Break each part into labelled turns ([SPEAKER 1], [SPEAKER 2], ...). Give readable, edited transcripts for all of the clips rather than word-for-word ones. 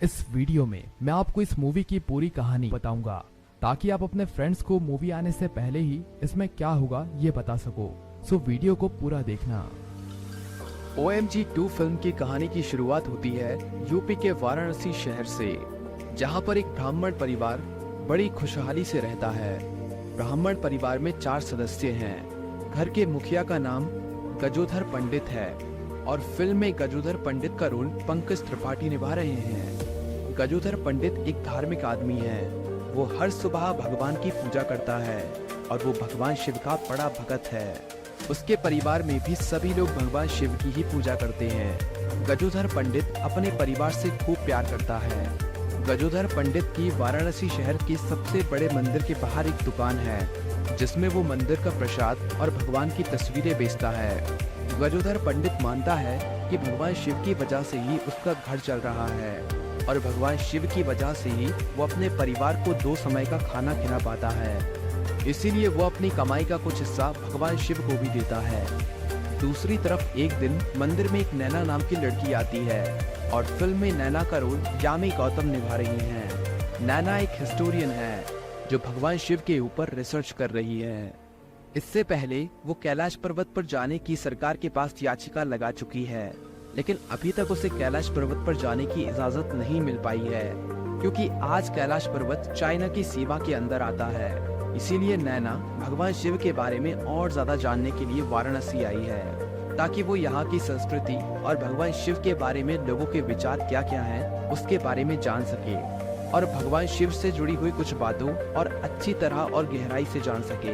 [SPEAKER 1] इस वीडियो में मैं आपको इस मूवी की पूरी कहानी बताऊंगा ताकि आप अपने फ्रेंड्स को मूवी आने से पहले ही इसमें क्या होगा ये बता सको। सो वीडियो को पूरा देखना।
[SPEAKER 2] OMG 2 फिल्म की कहानी की शुरुआत होती है यूपी के वाराणसी शहर से, जहां पर एक ब्राह्मण परिवार बड़ी खुशहाली से रहता है। ब्राह्मण परिवार में 4 सदस्य हैं। घर के मुखिया का नाम गजोधर पंडित है और फिल्म में गजोधर पंडित का रोल पंकज त्रिपाठी निभा रहे हैं। गजोधर पंडित एक धार्मिक आदमी है। वो हर सुबह भगवान की पूजा करता है और वो भगवान शिव का बड़ा भक्त है। उसके परिवार में भी सभी लोग भगवान शिव की ही पूजा करते हैं। गजोधर पंडित अपने परिवार से खूब प्यार करता है। गजोधर पंडित की वाराणसी शहर के सबसे बड़े मंदिर के बाहर एक दुकान है जिसमें वो मंदिर का प्रसाद और भगवान की तस्वीरें बेचता है। गजोधर पंडित मानता है कि भगवान शिव की वजह से ही उसका घर चल रहा है और भगवान शिव की वजह से ही वो अपने परिवार को 2 समय का खाना खिला पाता है। इसीलिए वो अपनी कमाई का कुछ हिस्सा भगवान शिव को भी देता है। दूसरी तरफ एक दिन मंदिर में एक नैना नाम की लड़की आती है और फिल्म में नैना का रोल यामी गौतम निभा रही हैं। नैना एक हिस्टोरियन है जो भगवान शिव के ऊपर रिसर्च कर रही है। इससे पहले वो कैलाश पर्वत पर जाने की सरकार के पास याचिका लगा चुकी है, लेकिन अभी तक उसे कैलाश पर्वत पर जाने की इजाजत नहीं मिल पाई है क्योंकि आज कैलाश पर्वत चाइना की सीमा के अंदर आता है। इसीलिए नैना भगवान शिव के बारे में और ज्यादा जानने के लिए वाराणसी आई है ताकि वो यहाँ की संस्कृति और भगवान शिव के बारे में लोगों के विचार क्या क्या हैं उसके बारे में जान सके और भगवान शिव से जुड़ी हुई कुछ बातों और अच्छी तरह और गहराई से जान सके।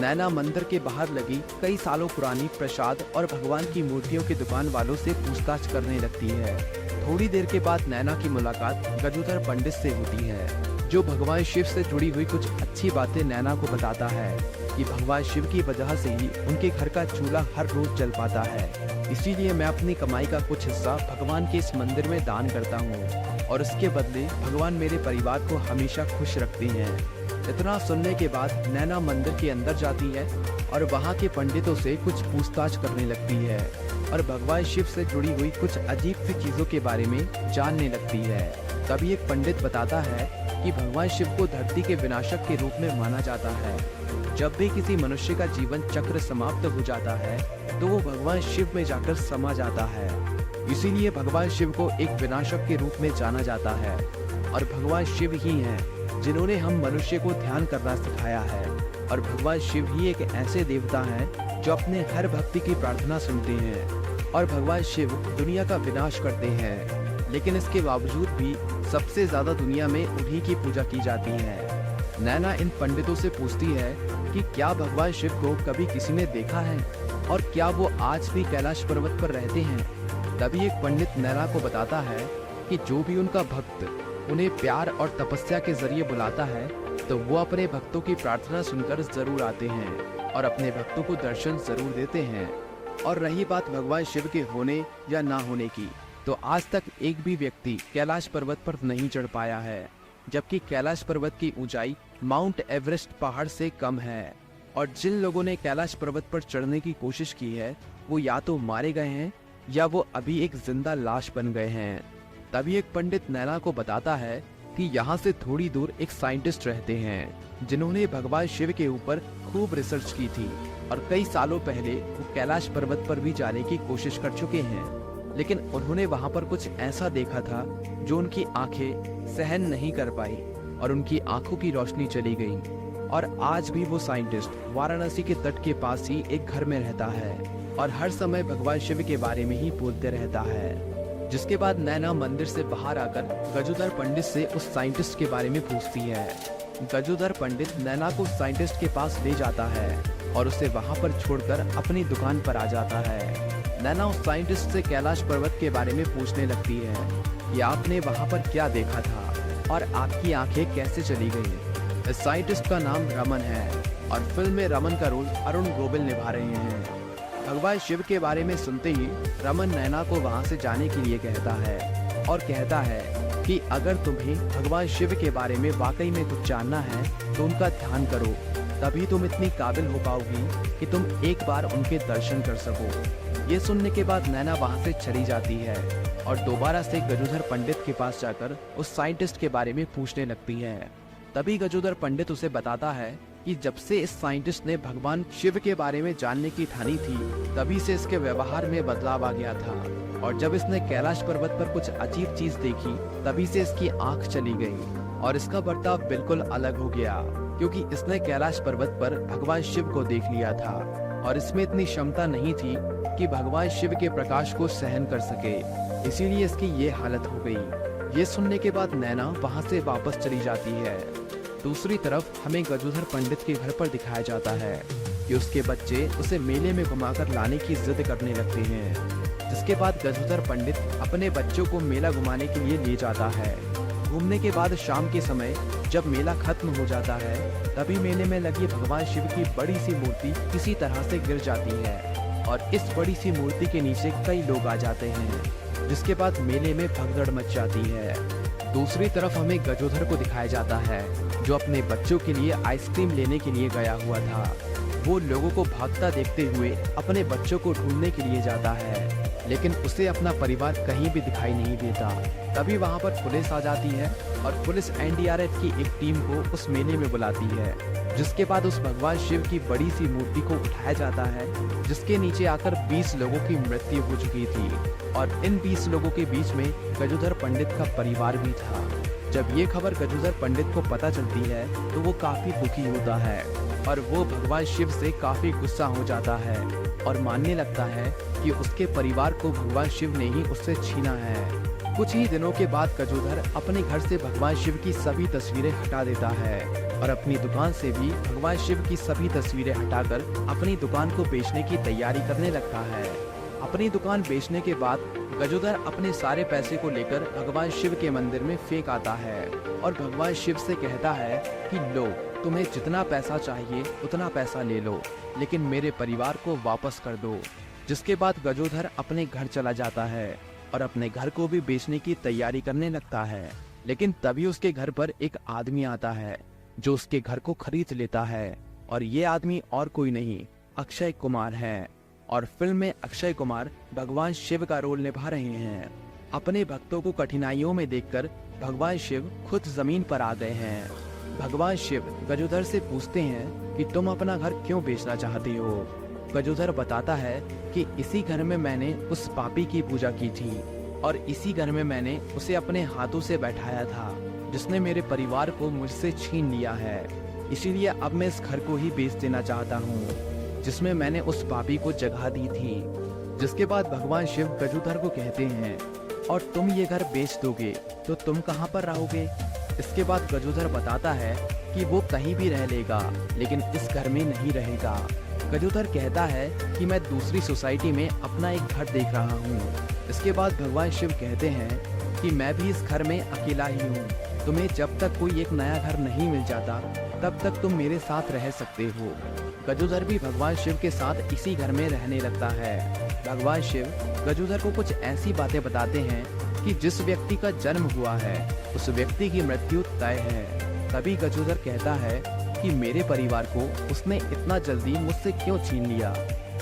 [SPEAKER 2] नैना मंदिर के बाहर लगी कई सालों पुरानी प्रसाद और भगवान की मूर्तियों की दुकान वालों से पूछताछ करने लगती है। थोड़ी देर के बाद नैना की मुलाकात गजोधर पंडित से होती है जो भगवान शिव से जुड़ी हुई कुछ अच्छी बातें नैना को बताता है कि भगवान शिव की वजह से ही उनके घर का चूल्हा हर रोज जल पाता है। इसीलिए मैं अपनी कमाई का कुछ हिस्सा भगवान के इस मंदिर में दान करता हूँ और उसके बदले भगवान मेरे परिवार को हमेशा खुश रखते हैं। इतना सुनने के बाद नैना मंदिर के अंदर जाती है और वहाँ के पंडितों से कुछ पूछताछ करने लगती है और भगवान शिव से जुड़ी हुई कुछ अजीब सी चीजों के बारे में जानने लगती है। तभी एक पंडित बताता है कि भगवान शिव को धरती के विनाशक के रूप में माना जाता है। जब भी किसी मनुष्य का जीवन चक्र समाप्त हो जाता है तो वो भगवान शिव में जाकर समा जाता है। इसीलिए भगवान शिव को एक विनाशक के रूप में जाना जाता है और भगवान शिव ही हैं जिन्होंने हम मनुष्य को ध्यान करना सिखाया है। और भगवान शिव ही एक ऐसे देवता हैं जो अपने हर भक्ति की प्रार्थना सुनते हैं और भगवान शिव दुनिया का विनाश करते हैं, लेकिन इसके बावजूद भी सबसे ज्यादा दुनिया में उन्हीं की पूजा की जाती है। नैना इन पंडितों से पूछती है कि क्या भगवान शिव को कभी किसी ने देखा है और क्या वो आज भी कैलाश पर्वत पर रहते हैं। तभी एक पंडित नैना को बताता है कि जो भी उनका भक्त उन्हें प्यार और तपस्या के जरिए बुलाता है तो वो अपने भक्तों की प्रार्थना सुनकर जरूर आते हैं और अपने भक्तों को दर्शन जरूर देते हैं। और रही बात भगवान शिव के होने या ना होने की, तो आज तक एक भी व्यक्ति कैलाश पर्वत पर नहीं चढ़ पाया है, जबकि कैलाश पर्वत की ऊंचाई माउंट एवरेस्ट पहाड़ से कम है। और जिन लोगों ने कैलाश पर्वत पर चढ़ने की कोशिश की है वो या तो मारे गए हैं या वो अभी एक जिंदा लाश बन गए हैं। तभी एक पंडित नैना को बताता है कि यहाँ से थोड़ी दूर एक साइंटिस्ट रहते हैं जिन्होंने भगवान शिव के ऊपर खूब रिसर्च की थी और कई सालों पहले वो कैलाश पर्वत पर भी जाने की कोशिश कर चुके हैं, लेकिन उन्होंने वहाँ पर कुछ ऐसा देखा था जो उनकी आंखें सहन नहीं कर पाई और उनकी आंखों की रोशनी चली गई। और आज भी वो साइंटिस्ट वाराणसी के तट के पास ही एक घर में रहता है और हर समय भगवान शिव के बारे में ही बोलते रहता है। जिसके बाद नैना मंदिर से बाहर आकर गजोधर पंडित से उस साइंटिस्ट के बारे में पूछती है। गजोधर पंडित नैना को साइंटिस्ट के पास ले जाता है और उसे वहां पर छोड़कर अपनी दुकान पर आ जाता है। नैना उस साइंटिस्ट से कैलाश पर्वत के बारे में पूछने लगती है कि आपने वहां पर क्या देखा था और आपकी आंखें कैसे चली गई। इस साइंटिस्ट का नाम रमन है और फिल्म में रमन का रोल अरुण गोविल निभा रहे हैं। भगवान शिव के बारे में सुनते ही रमन नैना को वहां से जाने के लिए कहता है और कहता है कि अगर तुम्हें भगवान शिव के बारे में वाकई में कुछ जानना है तो उनका ध्यान करो, तभी तुम इतनी काबिल हो पाओगी कि तुम एक बार उनके दर्शन कर सको। ये सुनने के बाद नैना वहां से चली जाती है और दोबारा से गजोधर पंडित के पास जाकर उस साइंटिस्ट के बारे में पूछने लगती है। तभी गजोधर पंडित उसे बताता है कि जब से इस साइंटिस्ट ने भगवान शिव के बारे में जानने की ठानी थी, तभी से इसके व्यवहार में बदलाव आ गया था। और जब इसने कैलाश पर्वत पर कुछ अजीब चीज देखी, तभी से इसकी आंख चली गई और इसका बर्ताव बिल्कुल अलग हो गया, क्योंकि इसने कैलाश पर्वत पर भगवान शिव को देख लिया था और इसमें इतनी क्षमता नहीं थी कि भगवान शिव के प्रकाश को सहन कर सके, इसीलिए इसकी ये हालत हो गई। ये सुनने के बाद नैना वहाँ से वापस चली जाती है। दूसरी तरफ हमें गजोधर पंडित के घर पर दिखाया जाता है कि उसके बच्चे उसे मेले में घुमाकर लाने की जिद करने लगते हैं, जिसके बाद गजोधर पंडित अपने बच्चों को मेला घुमाने के लिए ले जाता है। घूमने के बाद शाम के समय जब मेला खत्म हो जाता है, तभी मेले में लगी भगवान शिव की बड़ी सी मूर्ति किसी तरह से गिर जाती है और इस बड़ी सी मूर्ति के नीचे कई लोग आ जाते हैं, जिसके बाद मेले में भगदड़ मच जाती है। दूसरी तरफ हमें गजोधर को दिखाया जाता है, जो अपने बच्चों के लिए आइसक्रीम लेने के लिए गया हुआ था। वो लोगों को भागता देखते हुए अपने बच्चों को ढूंढने के लिए जाता है, लेकिन उसे अपना परिवार कहीं भी दिखाई नहीं देता। तभी वहाँ पर पुलिस आ जाती है और पुलिस एनडीआरएफ की एक टीम को उस मेले में बुलाती है, जिसके बाद उस भगवान शिव की बड़ी सी मूर्ति को उठाया जाता है, जिसके नीचे आकर 20 लोगों की मृत्यु हो चुकी थी और इन 20 लोगों के बीच में गजोधर पंडित का परिवार भी था। जब ये खबर गजोधर पंडित को पता चलती है तो वो काफी दुखी होता है और वो भगवान शिव से काफी गुस्सा हो जाता है और मानने लगता है कि उसके परिवार को भगवान शिव ने ही उससे छीना है। कुछ ही दिनों के बाद गजोधर अपने घर से भगवान शिव की सभी तस्वीरें हटा देता है और अपनी दुकान से भी भगवान शिव की सभी तस्वीरें हटाकर अपनी दुकान को बेचने की तैयारी करने लगता है। अपनी दुकान बेचने के बाद गजोधर अपने सारे पैसे को लेकर भगवान शिव के मंदिर में फेंक आता है और भगवान शिव से कहता है कि लो, तुम्हें जितना पैसा चाहिए उतना पैसा ले लो, लेकिन मेरे परिवार को वापस कर दो। जिसके बाद गजोधर अपने घर चला जाता है और अपने घर को भी बेचने की तैयारी करने लगता है। लेकिन तभी उसके घर पर एक आदमी आता है जो उसके घर को खरीद लेता है और ये आदमी और कोई नहीं, अक्षय कुमार है। और फिल्म में अक्षय कुमार भगवान शिव का रोल निभा रहे हैं। अपने भक्तों को कठिनाइयों में देखकर भगवान शिव खुद जमीन पर आ गए हैं। भगवान शिव गजोधर से पूछते हैं कि तुम अपना घर क्यों बेचना चाहते हो। गजोधर बताता है कि इसी घर में मैंने उस पापी की पूजा की थी और इसी घर में मैंने उसे अपने हाथों से बैठाया था, जिसने मेरे परिवार को मुझसे छीन लिया है। इसीलिए अब मैं इस घर को ही बेच देना चाहता हूँ, जिसमें मैंने उस पापी को जगह दी थी। जिसके बाद भगवान शिव गजोधर को कहते हैं, और तुम ये घर बेच दोगे तो तुम कहाँ पर रहोगे। इसके बाद गजोधर बताता है कि वो कहीं भी रह लेगा, लेकिन इस घर में नहीं रहेगा। गजोधर कहता है कि मैं दूसरी सोसाइटी में अपना एक घर देख रहा हूँ। इसके बाद भगवान शिव कहते हैं कि मैं भी इस घर में अकेला ही हूँ। तुम्हें जब तक कोई एक नया घर नहीं मिल जाता तब तक तुम मेरे साथ रह सकते हो। गजोधर भी भगवान शिव के साथ इसी घर में रहने लगता है। भगवान शिव गजोधर को कुछ ऐसी बातें बताते हैं कि जिस व्यक्ति का जन्म हुआ है उस व्यक्ति की मृत्यु तय है। तभी गजोधर कहता है कि मेरे परिवार को उसने इतना जल्दी मुझसे क्यों छीन लिया,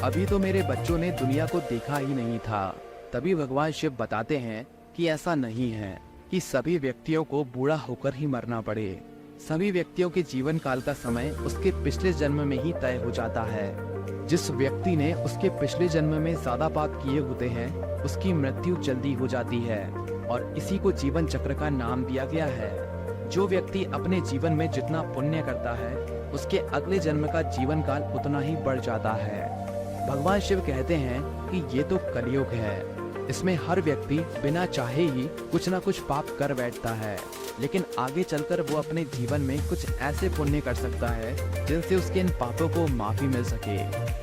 [SPEAKER 2] अभी तो मेरे बच्चों ने दुनिया को देखा ही नहीं था। तभी भगवान शिव बताते हैं कि ऐसा नहीं है कि सभी व्यक्तियों को बूढ़ा होकर ही मरना पड़े। सभी व्यक्तियों के जीवन काल का समय उसके पिछले जन्म में ही तय हो जाता है। जिस व्यक्ति ने उसके पिछले जन्म में ज्यादा पाप किए होते हैं उसकी मृत्यु जल्दी हो जाती है और इसी को जीवन चक्र का नाम दिया गया है। जो व्यक्ति अपने जीवन में जितना पुण्य करता है उसके अगले जन्म का जीवन काल उतना ही बढ़ जाता है। भगवान शिव कहते हैं कि ये तो कलयुग है, इसमें हर व्यक्ति बिना चाहे ही कुछ ना कुछ पाप कर बैठता है, लेकिन आगे चलकर वो अपने जीवन में कुछ ऐसे पुण्य कर सकता है जिनसे उसके इन पापों को माफी मिल सके।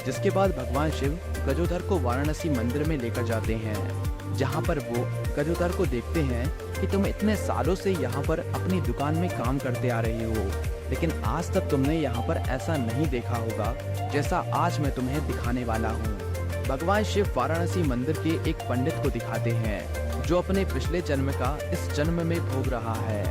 [SPEAKER 2] जिसके बाद भगवान शिव गजोधर को वाराणसी मंदिर में लेकर जाते हैं, जहाँ पर वो गजोधर को देखते हैं कि तुम इतने सालों से यहाँ पर अपनी दुकान में काम करते आ रहे हो, लेकिन आज तक तुमने यहाँ पर ऐसा नहीं देखा होगा जैसा आज मैं तुम्हें दिखाने वाला हूँ। भगवान शिव वाराणसी मंदिर के एक पंडित को दिखाते हैं जो अपने पिछले जन्म का इस जन्म में भोग रहा है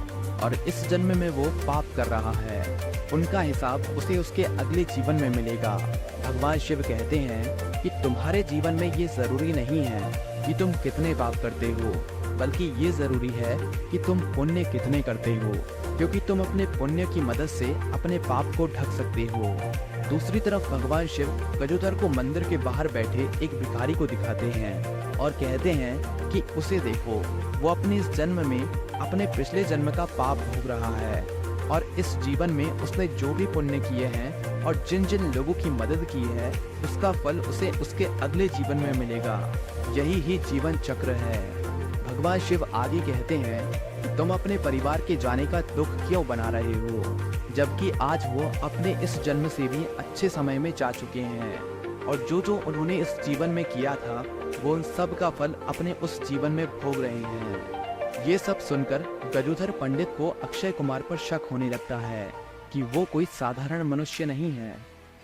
[SPEAKER 2] और इस जन्म में वो पाप कर रहा है। उनका हिसाब उसे उसके अगले जीवन में मिलेगा। भगवान शिव कहते हैं कि तुम्हारे जीवन में ये जरूरी नहीं है कि तुम कितने पाप करते हो, बल्कि ये जरूरी है कि तुम पुण्य कितने करते हो, क्योंकि तुम अपने पुण्य की मदद से अपने पाप को ढक सकते हो। दूसरी तरफ भगवान शिव गजोधर को मंदिर के बाहर बैठे एक भिखारी को दिखाते हैं और कहते हैं कि उसे देखो, वो अपने इस जन्म में अपने पिछले जन्म का पाप भोग रहा है और इस जीवन में उसने जो भी पुण्य किए हैं और जिन जिन लोगों की मदद की है, उसका फल उसे उसके अगले जीवन में मिलेगा। यही ही जीवन चक्र है। भगवान शिव आगे कहते हैं कि तुम अपने परिवार के जाने का दुख क्यों बना रहे हो, जबकि आज वो अपने इस जन्म से भी अच्छे समय में जा चुके हैं और जो जो उन्होंने इस जीवन में किया था वो उन सब का फल अपने उस जीवन में भोग रहे हैं। ये सब सुनकर गजोधर पंडित को अक्षय कुमार पर शक होने लगता है कि वो कोई साधारण मनुष्य नहीं है।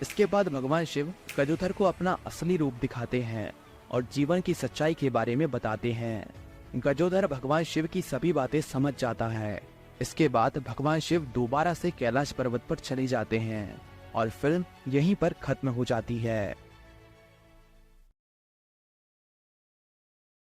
[SPEAKER 2] इसके बाद भगवान शिव गजोधर को अपना असली रूप दिखाते हैं और जीवन की सच्चाई के बारे में बताते हैं। गजोधर भगवान शिव की सभी बातें समझ जाता है। इसके बाद भगवान शिव दोबारा से कैलाश पर्वत पर चले जाते हैं और फिल्म यहीं पर खत्म हो जाती है।